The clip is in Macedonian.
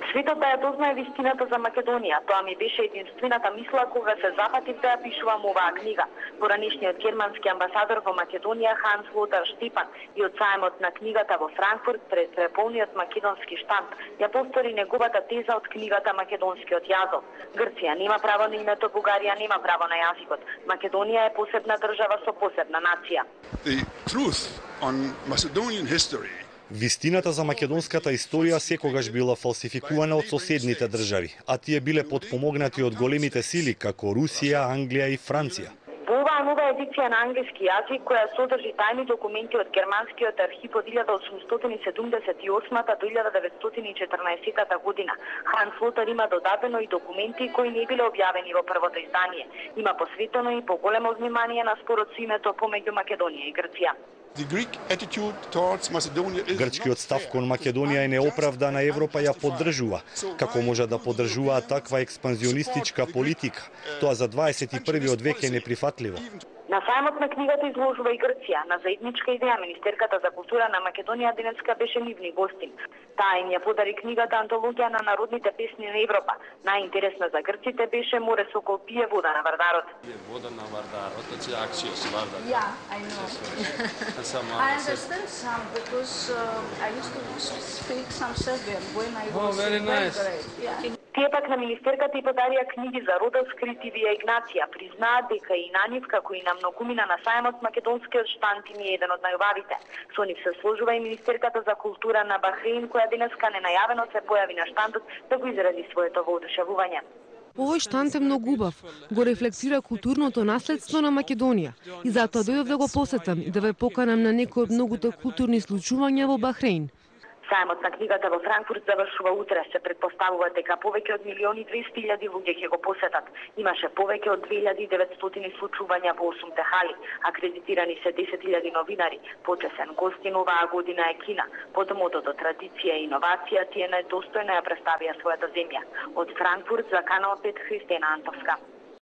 Светот да ја дознае вистината за Македонија, тоа ми беше единствената мисла кога се запатив да ја пишувам оваа книга. Поранешниот германски амбасадор во Македонија Ханс Лотар Штепан и од сајмот на книгата во Франкфурт пред преполниот македонски штанд ја повтори неговата теза од книгата Македонскиот јазов. Грција нема право на името, Бугарија нема право на јазикот. Македонија е посебна држава со посебна нација. The truth on Macedonian history. Вистината за македонската историја секогаш била фалсификувана од соседните држави, а тие биле потпомогнати од големите сили како Русија, Англија и Франција. Во оваа нова едиција на англиски јазик, која содржи тајни документи од германскиот архив од 1878 до 1914 година, Ханс Лотар има додадено и документи кои не биле објавени во првото издание. Има посветено и поголемо внимание на спорот со името помеѓу Македонија и Грција. Грчкиот став кон Македонија е неоправдан, а Европа ја поддржува. Како може да поддржуваат таква експанзионистичка политика? Тоа за 21. век е неприфатливо. На сајмот на книгата изложува и Грција. На заедничка идеја Министерката за култура на Македонија денеска беше нивни гостин. Таа им ја подари книгата Антологија на народните песни на Европа. Најинтересна за грците беше Море Сокол пие вода на Вардарот. Вода на Вардарот, значи Аксиос Вардар. Yeah, I know. I understand some because I used to speak some Serbian when I was very nice. Yeah. Тие пак на Министерката и подарија книги за Родос, Критивија и Игнација. Признаат дека и на нив, како и на многумина на сајмот, македонскиот штанд им е еден од најубавите. Со нив се сложува и Министерката за култура на Бахреин, која денеска ненајавено се појави на штандот да го изрази своето воодушевување. Овој штанд е многу убав, го рефлектира културното наследство на Македонија и затоа дојдов да го посетам и да ве поканам на некои од многуто културни случувања во Бахреин. Сајмот на книгата во Франкфурт завршува утре. Се претпоставува дека повеќе од 1.200.000 луѓе ќе го посетат. Имаше повеќе од 2.900 случувања во 8 хали. Акредитирани се 10.000 новинари. Почесен гостин оваа година е Кина. Под мотото традиција и иновација тие најдостојно ја представија својата земја. Од Франкфурт за Канал 5 Христина Антовска.